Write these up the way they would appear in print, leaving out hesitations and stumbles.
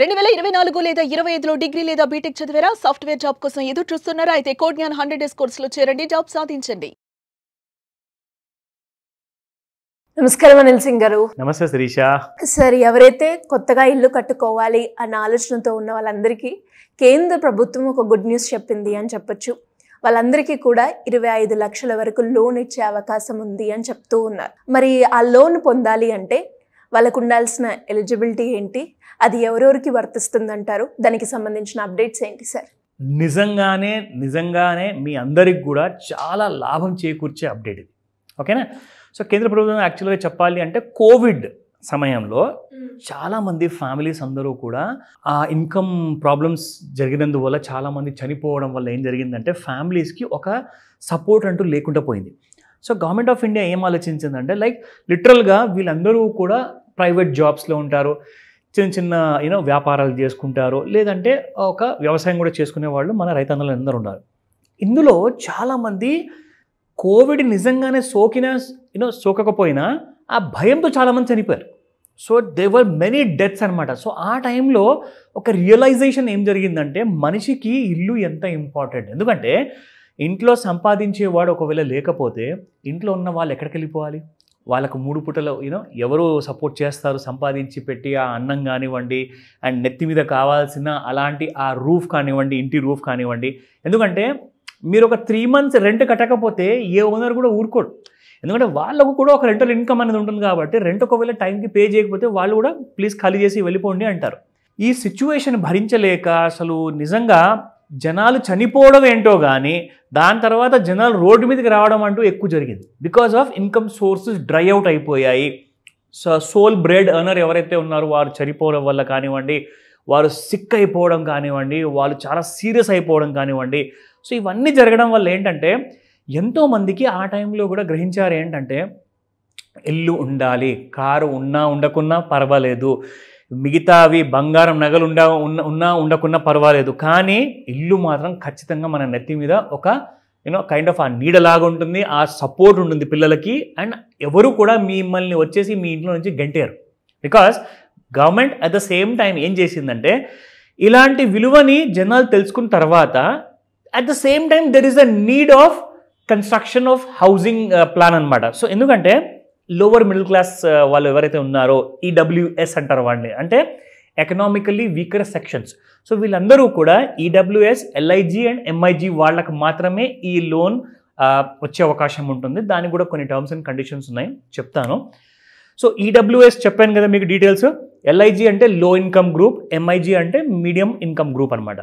2024 లేదా 25లో డిగ్రీ లేదా బీటెక్ చదివారా? సాఫ్ట్వేర్ జాబ్ కోసం ఎదురు చూస్తున్నారా? అయితే కోడ్ జ్ఞాన్ 100 డేస్ కోర్సులో చేరండి, జాబ్ సాధించండి. నమస్కారం అనిల్ సింగ్ గారు. నమస్తే శిరీష. సార్, ఎవరైతే కొత్తగా ఇల్లు కట్టుకోవాలి అన్న ఆలోచనతో ఉన్న వాళ్ళందరికీ కేంద్ర ప్రభుత్వం ఒక గుడ్ న్యూస్ చెప్పింది అని చెప్పొచ్చు. వాళ్ళందరికీ కూడా 25 లక్షల వరకు లోన్ ఇచ్చే అవకాశం ఉంది అని చెప్తూ ఉన్నారు. మరి ఆ లోన్ పొందాలి అంటే వాళ్ళకు ఉండాల్సిన ఎలిజిబిలిటీ ఏంటి, అది ఎవరెవరికి వర్తిస్తుందంటారు, దానికి సంబంధించిన అప్డేట్స్ ఏంటి సార్? నిజంగానే మీ అందరికి కూడా చాలా లాభం చేకూర్చే అప్డేట్ ఇది. ఓకేనా? సో కేంద్ర ప్రభుత్వం యాక్చువల్గా చెప్పాలి అంటే కోవిడ్ సమయంలో చాలామంది ఫ్యామిలీస్ అందరూ కూడా ఆ ఇన్కమ్ ప్రాబ్లమ్స్ జరిగినందువల్ల చాలామంది చనిపోవడం వల్ల ఏం జరిగిందంటే ఫ్యామిలీస్కి ఒక సపోర్ట్ అంటూ లేకుండా పోయింది. సో గవర్నమెంట్ ఆఫ్ ఇండియా ఏం ఆలోచించిందంటే లిటరల్గా వీళ్ళందరూ కూడా ప్రైవేట్ జాబ్స్లో ఉంటారు, చిన్న వ్యాపారాలు చేసుకుంటారు, లేదంటే ఒక వ్యవసాయం కూడా చేసుకునే వాళ్ళు మన రైతన్నలు అందరూ ఉన్నారు. ఇందులో చాలామంది కోవిడ్ నిజంగానే సోకకపోయినా ఆ భయంతో చాలామంది చనిపోయారు. సో దేవర్ మెనీ డెత్స్ అనమాట. సో ఆ టైంలో ఒక రియలైజేషన్ ఏం జరిగిందంటే మనిషికి ఇల్లు ఎంత ఇంపార్టెంట్. ఎందుకంటే ఇంట్లో సంపాదించేవాడు ఒకవేళ లేకపోతే ఇంట్లో ఉన్న వాళ్ళు ఎక్కడికి వెళ్ళిపోవాలి? వాళ్ళకు 3 పూటలు ఎవరు సపోర్ట్ చేస్తారు? సంపాదించి పెట్టి ఆ అన్నం కానివ్వండి, అండ్ నెత్తి మీద కావాల్సిన అలాంటి ఆ రూఫ్ కానివ్వండి, ఇంటి రూఫ్ కానివ్వండి. ఎందుకంటే మీరు ఒక 3 months రెంట్ కట్టకపోతే ఏ ఓనర్ కూడా ఊరుకోడు. ఎందుకంటే వాళ్ళకు కూడా ఒక రెంటల్ ఇన్కమ్ అనేది ఉంటుంది కాబట్టి రెంట్ ఒకవేళ టైంకి పే చేయకపోతే వాళ్ళు కూడా ప్లీజ్ ఖాళీ చేసి వెళ్ళిపోండి అంటారు. ఈ సిచ్యువేషన్ భరించలేక అసలు నిజంగా జనాలు చనిపోవడం ఏంటో కానీ దాని తర్వాత జనాలు రోడ్డు మీదకి రావడం అంటూ ఎక్కువ జరిగింది. Because of income sources dry out అయిపోయాయి. సోల్ బ్రెడ్ ఎర్నర్ ఎవరైతే ఉన్నారో వారు చనిపోవడం వల్ల కానివ్వండి, వారు సిక్ అయిపోవడం కానివ్వండి, వాళ్ళు చాలా సీరియస్ అయిపోవడం కానివ్వండి. సో ఇవన్నీ జరగడం వల్ల ఏంటంటే ఎంతోమందికి ఆ టైంలో కూడా గ్రహించారు ఏంటంటే ఇల్లు ఉండాలి, కారు ఉన్నా ఉండకున్నా పర్వాలేదు, మిగతావి బంగారం నగలు ఉన్నా ఉండకున్నా పర్వాలేదు, కానీ ఇల్లు మాత్రం ఖచ్చితంగా మన నెత్తి మీద ఒక కైండ్ ఆఫ్ ఆ నీడలాగా ఉంటుంది, ఆ సపోర్ట్ ఉంటుంది పిల్లలకి. అండ్ ఎవరు కూడా మిమ్మల్ని వచ్చేసి మీ ఇంట్లో నుంచి గంటారు. Because government at the same time ఏం చేసిందంటే ఇలాంటి విలువని జనాలు తెలుసుకున్న తర్వాత at the same time there is a need of construction of housing plan అనమాట. సో ఎందుకంటే లోవర్ మిడిల్ క్లాస్ వాళ్ళు ఎవరైతే ఉన్నారో ఈడబ్ల్యూఎస్ అంటారు వాడిని, అంటే ఎకనామికల్లీ వీకర్ సెక్షన్స్. సో వీళ్ళందరూ కూడా ఈడబ్ల్యూఎస్, ఎల్ఐజీ అండ్ ఎంఐజీ వాళ్ళకు మాత్రమే ఈ లోన్ వచ్చే అవకాశం ఉంటుంది. దానికి కూడా కొన్ని టర్మ్స్ అండ్ కండిషన్స్ ఉన్నాయి, చెప్తాను. సో ఈడబ్ల్యూఎస్ చెప్పాను కదా మీకు డీటెయిల్స్. ఎల్ఐజీ అంటే లో ఇన్కమ్ గ్రూప్, ఎంఐజీ అంటే మీడియం ఇన్కమ్ గ్రూప్ అనమాట.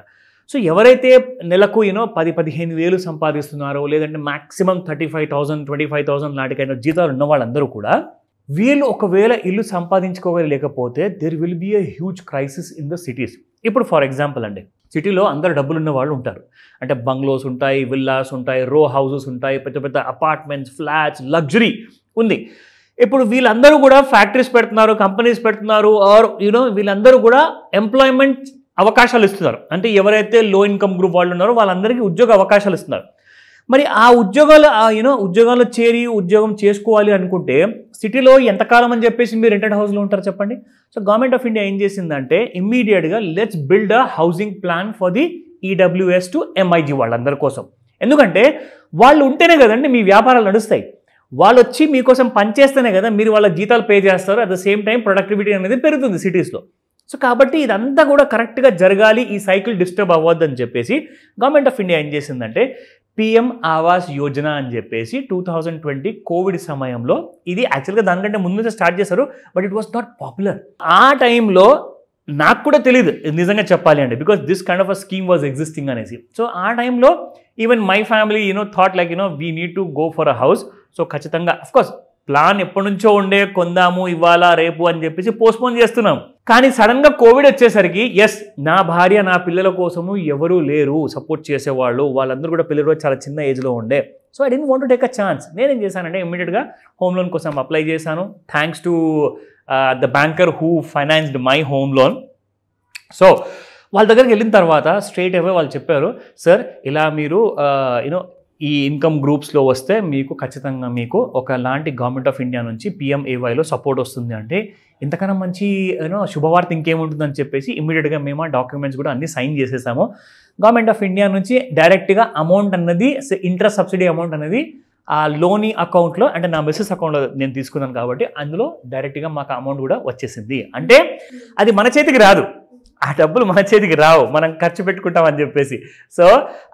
సో ఎవరైతే నెలకు 10-15 వేలు సంపాదిస్తున్నారో, లేదంటే మ్యాక్సిమం 35,000 25,000 నాటికైనా జీతాలు ఉన్న వాళ్ళందరూ కూడా వీళ్ళు ఒకవేళ ఇల్లు సంపాదించుకోలేకపోతే there will be a huge crisis in the cities. ఇప్పుడు ఫర్ ఎగ్జాంపుల్ అండి, సిటీలో అందరు డబ్బులు ఉన్న వాళ్ళు ఉంటారు, అంటే బంగ్లోస్ ఉంటాయి, విల్లాస్ ఉంటాయి, రో హౌసెస్ ఉంటాయి, పెద్ద పెద్ద అపార్ట్మెంట్స్, ఫ్లాట్స్, లగ్జరీ ఉంది. ఇప్పుడు వీళ్ళందరూ కూడా ఫ్యాక్టరీస్ పెడుతున్నారు, కంపెనీస్ పెడుతున్నారు, ఆర్ వీళ్ళందరూ కూడా ఎంప్లాయ్మెంట్ అవకాశాలు ఇస్తున్నారు. అంటే ఎవరైతే లో ఇన్కమ్ గ్రూప్ వాళ్ళు ఉన్నారో వాళ్ళందరికీ ఉద్యోగ అవకాశాలు ఇస్తున్నారు. మరి ఆ ఉద్యోగాల్లో చేరి ఉద్యోగం చేసుకోవాలి అనుకుంటే సిటీలో ఎంతకాలం అని చెప్పేసి మీరు రెంటెడ్ హౌస్లో ఉంటారు చెప్పండి. సో గవర్నమెంట్ ఆఫ్ ఇండియా ఏం చేసిందంటే ఇమ్మీడియట్గా let's build a housing plan for the EWS to MIG వాళ్ళందరి కోసం. ఎందుకంటే వాళ్ళు ఉంటేనే కదండి మీ వ్యాపారాలు నడుస్తాయి. వాళ్ళు వచ్చి మీకోసం పనిచేస్తేనే కదా మీరు వాళ్ళ జీతాలు పే చేస్తారు. At the same time productivity అనేది పెరుగుతుంది సిటీస్లో. సో కాబట్టి ఇదంతా కూడా కరెక్ట్గా జరగాలి, ఈ సైకిల్ డిస్టర్బ్ అవ్వద్దని చెప్పేసి గవర్నమెంట్ ఆఫ్ ఇండియా ఏం చేసిందంటే పిఎం ఆవాస్ యోజన అని చెప్పేసి 2020 కోవిడ్ సమయంలో, ఇది యాక్చువల్గా దానికంటే ముందు నుంచి స్టార్ట్ చేశారు, but it was not popular. ఆ టైంలో నాకు కూడా తెలియదు నిజంగా చెప్పాలి అంటే, because this kind of a scheme was existing అనేసి. సో ఆ టైంలో even my family thought we need to go for a house. So ఖచ్చితంగా అఫ్కోర్స్ ప్లాన్ ఎప్పటి నుంచో ఉండే, కొందాము ఇవాళ రేపు అని చెప్పేసి పోస్ట్పోన్ చేస్తున్నాం. కానీ సడన్గా కోవిడ్ వచ్చేసరికి ఎస్, నా భార్య నా పిల్లల కోసము ఎవరూ లేరు సపోర్ట్ చేసేవాళ్ళు, వాళ్ళందరూ కూడా పిల్లలు చాలా చిన్న ఏజ్లో ఉండే. So I don't want to take a chance. నేనేం చేశానంటే ఇమ్మీడియట్గా హోమ్ లోన్ కోసం అప్లై చేశాను, thanks to the banker who financed my home loan. So వాళ్ళ దగ్గరికి వెళ్ళిన తర్వాత స్ట్రైట్ అవే వాళ్ళు చెప్పారు, సార్ ఇలా మీరు ఈ ఇన్కమ్ గ్రూప్స్లో వస్తే మీకు ఖచ్చితంగా మీకు ఒకలాంటి గవర్నమెంట్ ఆఫ్ ఇండియా నుంచి PMAYలో సపోర్ట్ వస్తుంది. అంటే ఇంతకన్నా మంచి శుభవార్త ఇంకేముంటుందని చెప్పేసి ఇమ్మీడియట్గా మేము ఆ డాక్యుమెంట్స్ కూడా అన్ని సైన్ చేసేసాము. గవర్నమెంట్ ఆఫ్ ఇండియా నుంచి డైరెక్ట్గా అమౌంట్ అన్నది ఇంట్రెస్ట్ సబ్సిడీ అమౌంట్ అనేది ఆ లోనీ అకౌంట్లో, అంటే నా బిజినెస్ అకౌంట్లో నేను తీసుకున్నాను కాబట్టి అందులో డైరెక్ట్గా మాకు అమౌంట్ కూడా వచ్చేసింది. అంటే అది మన చేతికి రాదు, ఆ డబ్బులు మన చేతికి రావు, మనం ఖర్చు పెట్టుకుంటాం అని చెప్పేసి. సో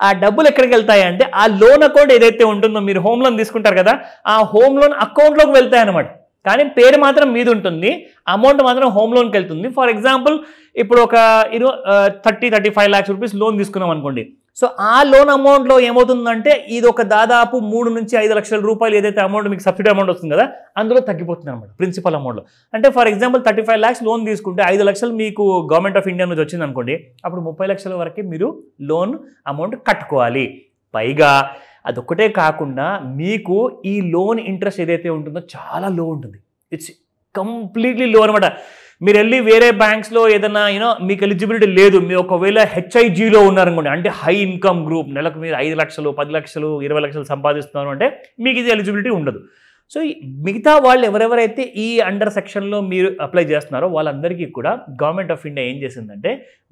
ఆ డబ్బులు ఎక్కడికి వెళ్తాయి అంటే ఆ లోన్ అకౌంట్ ఏదైతే ఉంటుందో, మీరు హోమ్ లోన్ తీసుకుంటారు కదా, ఆ హోమ్ లోన్ అకౌంట్లోకి వెళ్తాయి అనమాట. కానీ పేరు మాత్రం మీద ఉంటుంది, అమౌంట్ మాత్రం హోమ్ లోన్కి వెళ్తుంది. ఫర్ ఎగ్జాంపుల్ ఇప్పుడు ఒక 30-35 lakhs రూపీస్ లోన్ తీసుకున్నాం అనుకోండి. సో ఆ లోన్ అమౌంట్లో ఏమవుతుందంటే ఇది ఒక దాదాపు 3 నుంచి 5 లక్షల రూపాయలు ఏదైతే అమౌంట్ మీకు సబ్సిడీ అమౌంట్ వస్తుంది కదా, అందులో తగ్గిపోతుంది అనమాట ప్రిన్సిపల్ అమౌంట్లో. అంటే ఫర్ ఎగ్జాంపుల్ 35 lakhs లోన్ తీసుకుంటే 5 లక్షలు మీకు గవర్నమెంట్ ఆఫ్ ఇండియా నుంచి వచ్చింది అనుకోండి, అప్పుడు 30 లక్షల వరకే మీరు లోన్ అమౌంట్ కట్టుకోవాలి. పైగా అదొక్కటే కాకుండా మీకు ఈ లోన్ ఇంట్రెస్ట్ ఏదైతే ఉంటుందో చాలా లో ఉంటుంది. ఇట్స్ కంప్లీట్లీ లో అనమాట. మీరు వెళ్ళి వేరే బ్యాంక్స్లో ఏదైనా మీకు ఎలిజిబిలిటీ లేదు, మీరు ఒకవేళ HIGలో ఉన్నారనుకోండి, అంటే హై ఇన్కమ్ గ్రూప్, నెలకు మీరు 5 లక్షలు 10 లక్షలు 20 లక్షలు సంపాదిస్తున్నారు అంటే మీకు ఇది ఎలిజిబిలిటీ ఉండదు. సో మిగతా వాళ్ళు ఎవరెవరైతే ఈ అండర్ సెక్షన్లో మీరు అప్లై చేస్తున్నారో వాళ్ళందరికీ కూడా గవర్నమెంట్ ఆఫ్ ఇండియా ఏం చేసిందంటే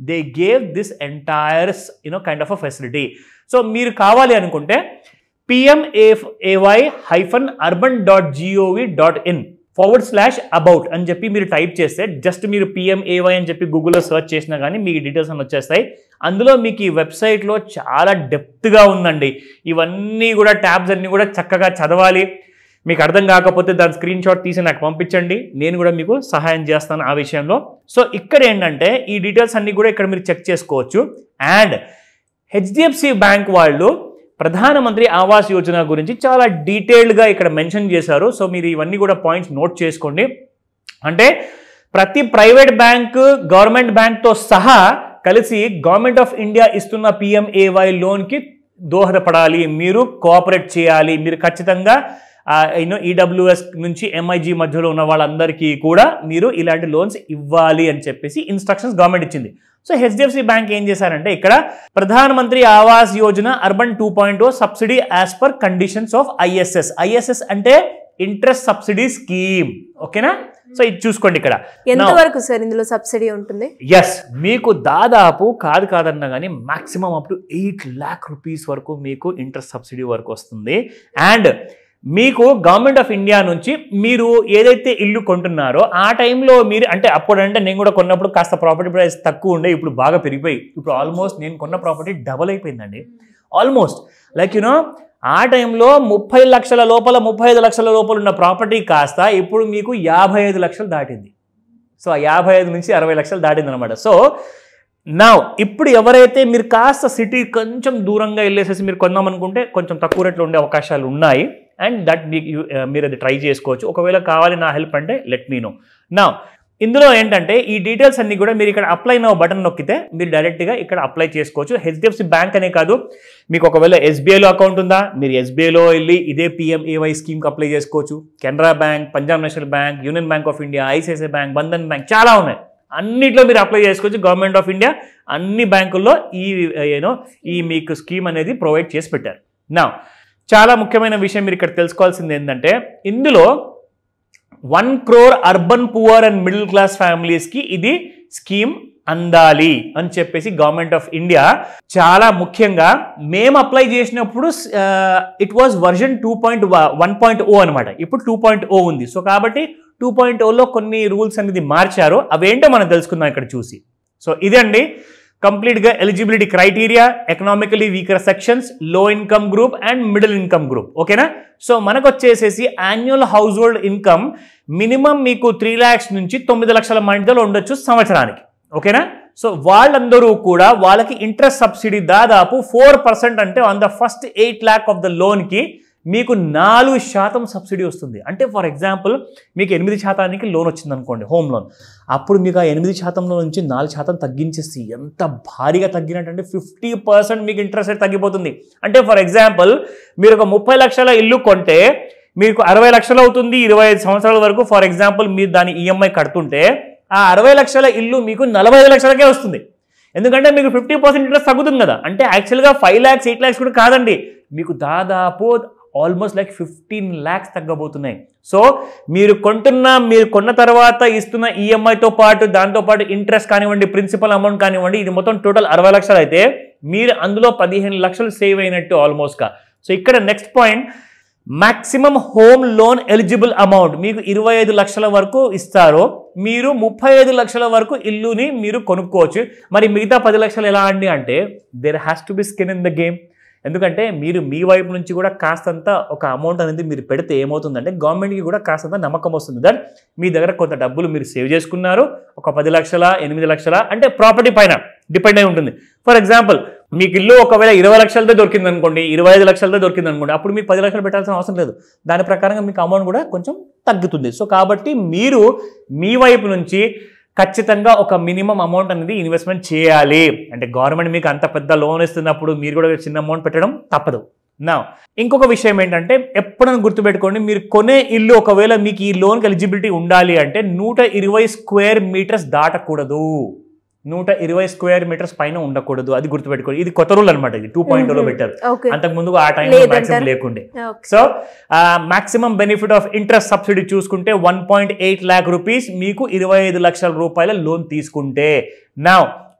they gave this entire kind of a facility. So మీరు కావాలి అనుకుంటే PMAY-urban.gov.in/about అని చెప్పి మీరు టైప్ చేస్తే, జస్ట్ మీరు PMAY అని చెప్పి గూగుల్లో సెర్చ్ చేసినా కానీ మీకు డీటెయిల్స్ అన్నీ వచ్చేస్తాయి. అందులో మీకు ఈ వెబ్సైట్లో చాలా డెప్త్గా ఉందండి. ఇవన్నీ కూడా ట్యాబ్స్ అన్నీ కూడా చక్కగా చదవాలి. మీకు అర్థం కాకపోతే దాని స్క్రీన్ షాట్ తీసి నాకు పంపించండి, నేను కూడా మీకు సహాయం చేస్తాను ఆ విషయంలో. సో ఇక్కడ ఏంటంటే ఈ డీటెయిల్స్ అన్నీ కూడా ఇక్కడ మీరు చెక్ చేసుకోవచ్చు. అండ్ HDFC బ్యాంక్ వాళ్ళు ప్రధానమంత్రి ఆవాస్ యోజన గురించి చాలా డీటెయిల్డ్గా ఇక్కడ మెన్షన్ చేశారు. సో మీరు ఇవన్నీ కూడా పాయింట్స్ నోట్ చేసుకోండి. అంటే ప్రతి ప్రైవేట్ బ్యాంకు గవర్నమెంట్ బ్యాంక్తో సహా కలిసి గవర్నమెంట్ ఆఫ్ ఇండియా ఇస్తున్న PMAY లోన్కి దోహదపడాలి, మీరు కోఆపరేట్ చేయాలి. మీరు ఖచ్చితంగా EWS నుంచి MIG మధ్యలో ఉన్న వాళ్ళందరికీ కూడా మీరు ఇలాంటి లోన్స్ ఇవ్వాలి అని చెప్పేసి ఇన్స్ట్రక్షన్స్ గవర్నమెంట్ ఇచ్చింది. సో HDFC బ్యాంక్ ఏం చేశారంటే ఇక్కడ ప్రధానమంత్రి Awas Yojana urban 2.0 subsidy as per conditions of ISS అంటే ఇంట్రెస్ట్ సబ్సిడీ స్కీమ్. ఓకేనా? సో ఇది చూసుకోండి. ఇక్కడ ఎంతవరకు సార్ ఇందులో సబ్సిడీ ఉంటుంది? ఎస్, మీకు దాదాపు కాదన్నా కానీ maximum up to 8 lakh rupees వరకు మీకు ఇంట్రెస్ట్ సబ్సిడీ వరకు వస్తుంది. అండ్ మీకు గవర్నమెంట్ ఆఫ్ ఇండియా నుంచి మీరు ఏదైతే ఇల్లు కొంటున్నారో ఆ టైంలో మీరు, అంటే అప్పుడంటే నేను కూడా కొన్నప్పుడు కాస్త ప్రాపర్టీ ప్రైస్ తక్కువ ఉండే, ఇప్పుడు బాగా పెరిగిపోయి ఇప్పుడు ఆల్మోస్ట్ నేను కొన్న ప్రాపర్టీ డబల్ అయిపోయిందండి. ఆల్మోస్ట్ లైక్ ఆ టైంలో 30 లక్షల లోపల 35 లక్షల లోపల ఉన్న ప్రాపర్టీ కాస్త ఇప్పుడు మీకు 55 లక్షలు దాటింది. సో 55 నుంచి 60 లక్షలు దాటింది అనమాట. సో ఇప్పుడు ఎవరైతే మీరు కాస్త సిటీ కొంచెం దూరంగా వెళ్ళేసేసి మీరు కొందామనుకుంటే కొంచెం తక్కువ రేట్లో ఉండే అవకాశాలు ఉన్నాయి. అండ్ దట్ మీరు అది ట్రై చేసుకోవచ్చు. ఒకవేళ కావాలి నా హెల్ప్ అంటే లెట్ మీ నో. ఇందులో ఏంటంటే ఈ డీటెయిల్స్ అన్ని కూడా మీరు ఇక్కడ అప్లై నౌ బటన్ నొక్కితే మీరు డైరెక్ట్గా ఇక్కడ అప్లై చేసుకోవచ్చు. HDFC బ్యాంక్ అనే కాదు, మీకు ఒకవేళ SBIలో అకౌంట్ ఉందా, మీరు SBIలో వెళ్ళి ఇదే PMAY స్కీమ్కి అప్లై చేసుకోవచ్చు. Canara bank, Punjab national bank, union bank of India, ICICI bank, Bandhan bank చాలా ఉన్నాయి. అన్నిట్లో మీరు అప్లై చేసుకోవచ్చు. గవర్నమెంట్ ఆఫ్ ఇండియా అన్ని బ్యాంకుల్లో ఈ మీకు స్కీమ్ అనేది ప్రొవైడ్ చేసి పెట్టారు. చాలా ముఖ్యమైన విషయం మీరు ఇక్కడ తెలుసుకోవాల్సింది ఏంటంటే ఇందులో 1 crore urban poor and middle class ఫ్యామిలీస్కి ఇది స్కీమ్ అందాలి అని చెప్పేసి గవర్నమెంట్ ఆఫ్ ఇండియా చాలా ముఖ్యంగా మేము అప్లై చేసినప్పుడు ఇట్ వాజ్ వర్జన్ 2.1.0 అనమాట. ఇప్పుడు 2.0 ఉంది. సో కాబట్టి 2.0లో కొన్ని రూల్స్ అనేది మార్చారు. అవేంటో మనం తెలుసుకుందాం ఇక్కడ చూసి. సో ఇదండి కంప్లీట్గా eligibility criteria, economically weaker sections, low income group and middle income group. ఓకేనా? సో మనకు వచ్చేసేసి annual household income minimum మీకు 3 lakhs నుంచి 9 లక్షల మధ్యలో ఉండొచ్చు సంవత్సరానికి. ఓకేనా? సో వాళ్ళందరూ కూడా వాళ్ళకి ఇంట్రెస్ట్ సబ్సిడీ దాదాపు 4%, అంటే on the first 8 lakh of the లోన్కి మీకు 4% సబ్సిడీ వస్తుంది. అంటే ఫర్ ఎగ్జాంపుల్ మీకు 8% లోన్ వచ్చింది అనుకోండి, హోమ్ లోన్. అప్పుడు మీకు ఆ 8%లో నుంచి 4% తగ్గించేసి ఎంత భారీగా తగ్గినట్టంటే 50% మీకు ఇంట్రెస్ట్ రేట్ తగ్గిపోతుంది. అంటే ఫర్ ఎగ్జాంపుల్ మీరు ఒక 30 లక్షల ఇల్లు కొంటే మీకు 60 లక్షలు అవుతుంది 25 సంవత్సరాల వరకు. ఫర్ ఎగ్జాంపుల్ మీరు దాని EMI కడుతుంటే ఆ 60 లక్షల ఇల్లు మీకు 45 లక్షలకే వస్తుంది. ఎందుకంటే మీకు 50% ఇంట్రెస్ట్ తగ్గుతుంది కదా. అంటే యాక్చువల్గా 5 lakhs 8 lakhs కూడా కాదండి, మీకు దాదాపు ఆల్మోస్ట్ లైక్ 15 lakhs తగ్గబోతున్నాయి. సో మీరు కొన్న తర్వాత ఇస్తున్న ఈఎంఐతో పాటు దాంతోపాటు ఇంట్రెస్ట్ కానివ్వండి, ప్రిన్సిపల్ అమౌంట్ కానివ్వండి, ఇది మొత్తం టోటల్ 60 లక్షలు అయితే మీరు అందులో 15 లక్షలు సేవ్ అయినట్టు ఆల్మోస్ట్గా. సో ఇక్కడ next point, maximum home loan eligible amount మీకు 25 లక్షల వరకు ఇస్తారు. మీరు 35 లక్షల వరకు ఇల్లుని మీరు కొనుక్కోవచ్చు. మరి మిగతా 10 లక్షలు ఎలా అండి అంటే there has to be skin in the game. ఎందుకంటే మీరు మీ వైపు నుంచి కూడా కాస్తంత ఒక అమౌంట్ అనేది మీరు పెడితే ఏమవుతుందంటే గవర్నమెంట్కి కూడా కాస్తంత నమ్మకం వస్తుంది దట్ మీ దగ్గర కొంత డబ్బులు మీరు సేవ్ చేసుకున్నారు. ఒక 10 లక్షల 8 లక్షల అంటే ప్రాపర్టీ పైన డిపెండ్ అయి ఉంటుంది. ఫర్ ఎగ్జాంపుల్ మీకు ఇల్లు ఒకవేళ 20 లక్షలతో దొరికింది అనుకోండి, 25 లక్షలతో దొరికింది అనుకోండి, అప్పుడు మీకు 10 లక్షలు పెట్టాల్సిన అవసరం లేదు. దాని ప్రకారంగా మీకు అమౌంట్ కూడా కొంచెం తగ్గుతుంది. సో కాబట్టి మీరు మీ వైపు నుంచి ఖచ్చితంగా ఒక మినిమం అమౌంట్ అనేది ఇన్వెస్ట్మెంట్ చేయాలి. అంటే గవర్నమెంట్ మీకు అంత పెద్ద లోన్ ఇస్తున్నప్పుడు మీరు కూడా చిన్న అమౌంట్ పెట్టడం తప్పదు. నా ఇంకొక విషయం ఏంటంటే ఎప్పుడైనా గుర్తుపెట్టుకోండి, మీరు కొనే ఇల్లు ఒకవేళ మీకు ఈ లోన్కి ఎలిజిబిలిటీ ఉండాలి అంటే 120 స్క్వేర్ మీటర్స్ దాటకూడదు. 120 స్క్వేర్ మీటర్స్ పైన ఉండకూడదు. అది గుర్తుపెట్టుకోండి. ఇది కొత్త రూల్ అనమాట. ఇది 2.0లో పెట్టారు. అంతకుముందు ఆ టైంలో మాక్సిమం లేకుండే. So maximum benefit of interest subsidy చూసుకుంటే 1.8 lakh రూపీస్ మీకు 25 లక్షల రూపాయల లోన్ తీసుకుంటే. నా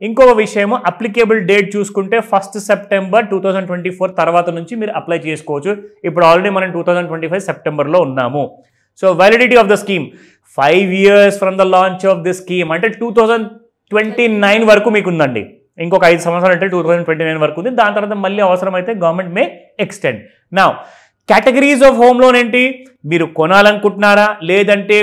ఇంకొక విషయము, అప్లికేబుల్ డేట్ చూసుకుంటే 1 September 2024 తర్వాత నుంచి మీరు అప్లై చేసుకోవచ్చు. ఇప్పుడు ఆల్రెడీ మనం 2025 సెప్టెంబర్లో ఉన్నాము. So validity of the scheme 5 years from the launch of the scheme. అంటే 2029 వరకు మీకు ఉందండి. ఇంకొక 5 సంవత్సరాలు అంటే 2029 వరకు ఉంది. దాని తర్వాత మళ్ళీ అవసరమైతే గవర్నమెంట్ మే ఎక్స్టెండ్. నా కేటగిరీస్ ఆఫ్ హోమ్ లోన్ ఏంటి? మీరు కొనాలనుకుంటున్నారా, లేదంటే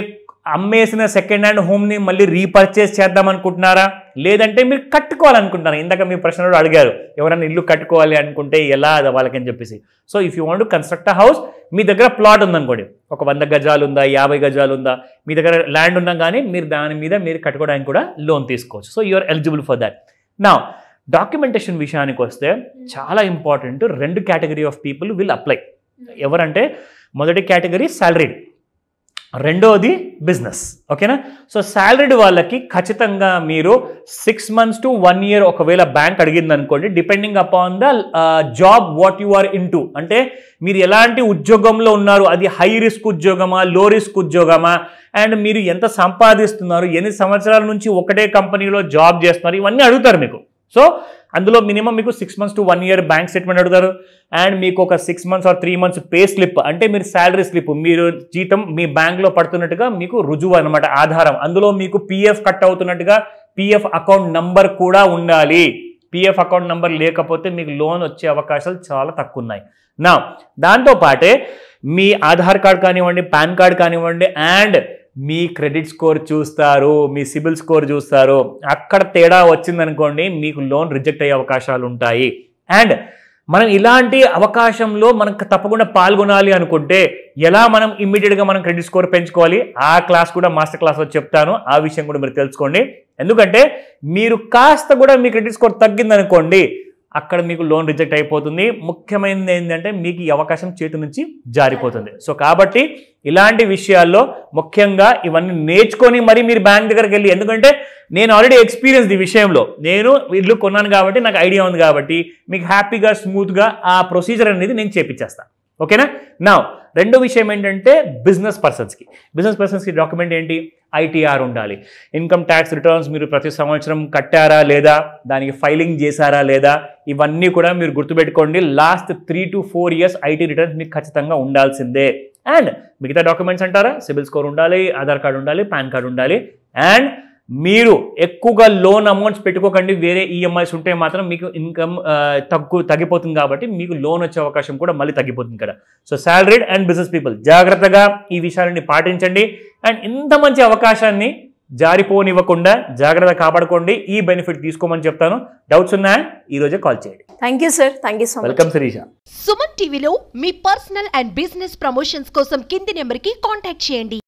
అమ్మేసిన సెకండ్ హ్యాండ్ హోమ్ని మళ్ళీ రీపర్చేస్ చేద్దాం అనుకుంటున్నారా, లేదంటే మీరు కట్టుకోవాలనుకుంటున్నారా? ఇందాక మీ ప్రశ్నలో అడిగారు ఎవరైనా ఇల్లు కట్టుకోవాలి అనుకుంటే ఎలా అది వాళ్ళకని చెప్పేసి. So if you want to construct a house, మీ దగ్గర ప్లాట్ ఉందనుకోండి, ఒక 100 గజాలు ఉందా, 50 గజాలు ఉందా, మీ దగ్గర ల్యాండ్ ఉన్నా కానీ మీరు దాని మీద మీరు కట్టుకోవడానికి కూడా లోన్ తీసుకోవచ్చు. So you are eligible for that. నా డాక్యుమెంటేషన్ విషయానికి వస్తే చాలా important. 2 category of people will apply. ఎవరంటే మొదటి కేటగిరీ సాలరీడ్, రెండోది బిజినెస్. ఓకేనా? సో సాలరీడ్ వాళ్ళకి ఖచ్చితంగా మీరు 6 months to 1 year ఒకవేళ బ్యాంక్ అడిగింది అనుకోండి, depending upon the job what you are into. అంటే మీరు ఎలాంటి ఉద్యోగంలో ఉన్నారు, అది హై రిస్క్ ఉద్యోగమా, లో రిస్క్ ఉద్యోగమా, అండ్ మీరు ఎంత సంపాదిస్తున్నారు, ఎన్ని సంవత్సరాల నుంచి ఒకటే కంపెనీలో జాబ్ చేస్తున్నారు, ఇవన్నీ అడుగుతారు మీకు. సో అందులో మినిమం మీకు 6 months to 1 year bank statement అడుగుతారు. అండ్ మీకు ఒక 6 months or 3 months pay slip, అంటే మీరు శాలరీ స్లిప్, మీరు జీతం మీ బ్యాంక్లో పడుతున్నట్టుగా మీకు రుజువు అనమాట, ఆధారం. అందులో మీకు పిఎఫ్ కట్ అవుతున్నట్టుగా పిఎఫ్ అకౌంట్ నంబర్ కూడా ఉండాలి. పిఎఫ్ అకౌంట్ నంబర్ లేకపోతే మీకు లోన్ వచ్చే అవకాశాలు చాలా తక్కువ ఉన్నాయి. నా దాంతోపాటే మీ ఆధార్ కార్డ్ కానివ్వండి, పాన్ కార్డ్ కానివ్వండి, అండ్ మీ క్రెడిట్ స్కోర్ చూస్తారు, మీ సిబిల్ స్కోర్ చూస్తారు. అక్కడ తేడా వచ్చిందనుకోండి మీకు లోన్ రిజెక్ట్ అయ్యే అవకాశాలు ఉంటాయి. అండ్ మనం ఇలాంటి అవకాశంలో మనకు తప్పకుండా పాల్గొనాలి అనుకుంటే ఎలా మనం ఇమ్మీడియట్గా మనం క్రెడిట్ స్కోర్ పెంచుకోవాలి, ఆ క్లాస్ కూడా మాస్టర్ క్లాస్లో చెప్తాను. ఆ విషయం కూడా మీరు తెలుసుకోండి. ఎందుకంటే మీరు కాస్త కూడా మీ క్రెడిట్ స్కోర్ తగ్గిందనుకోండి అక్కడ మీకు లోన్ రిజెక్ట్ అయిపోతుంది. ముఖ్యమైనది ఏంటంటే మీకు ఈ అవకాశం చేతి నుంచి జారిపోతుంది. సో కాబట్టి ఇలాంటి విషయాల్లో ముఖ్యంగా ఇవన్నీ నేర్చుకొని మరి మీరు బ్యాంక్ దగ్గరికి వెళ్ళి, ఎందుకంటే నేను ఆల్రెడీ ఎక్స్పీరియన్స్ ఈ విషయంలో, నేను ఇల్లు కొన్నాను కాబట్టి నాకు ఐడియా ఉంది కాబట్టి మీకు హ్యాపీగా స్మూత్గా ఆ ప్రొసీజర్ అనేది నేను చేపించేస్తాను. ఓకేనా? నా రెండో విషయం ఏంటంటే బిజినెస్ పర్సన్స్కి డాక్యుమెంట్ ఏంటి? ఐటీఆర్ ఉండాలి. ఇన్కమ్ ట్యాక్స్ రిటర్న్స్ మీరు ప్రతి సంవత్సరం కట్టారా లేదా, దానికి ఫైలింగ్ చేశారా లేదా, ఇవన్నీ కూడా మీరు గుర్తుపెట్టుకోండి. Last 3 to 4 years IT returns మీకు ఖచ్చితంగా ఉండాల్సిందే. అండ్ మిగతా డాక్యుమెంట్స్ అంటారా, సిబిల్ స్కోర్ ఉండాలి, ఆధార్ కార్డు ఉండాలి, పాన్ కార్డు ఉండాలి. అండ్ మీరు ఎక్కువగా లోన్ అమౌంట్స్ పెట్టుకోకండి. వేరే ఈఎంఐస్ ఉంటే మాత్రం మీకు ఇన్కమ్ తగ్గిపోతుంది కాబట్టి మీకు లోన్ వచ్చే అవకాశం కూడా మళ్ళీ తగ్గిపోతుంది కదా. So salaried and business people జాగ్రత్తగా ఈ విషయాలని పాటించండి. అండ్ ఇంత మంచి అవకాశాన్ని జారిపోనివ్వకుండా జాగ్రత్త కాపాడుకోండి. ఈ బెనిఫిట్ తీసుకోమని చెప్తాను. డౌట్స్ ఉన్నాయా? ఈ రోజే కాల్ చేయండి. Thank you sir. Thank you so much. Welcome Shirisha. Suman టీవీలో మీ పర్సనల్ అండ్ బిజినెస్ ప్రమోషన్స్ కోసం కింది నెంబర్కి కాంటాక్ట్ చేయండి.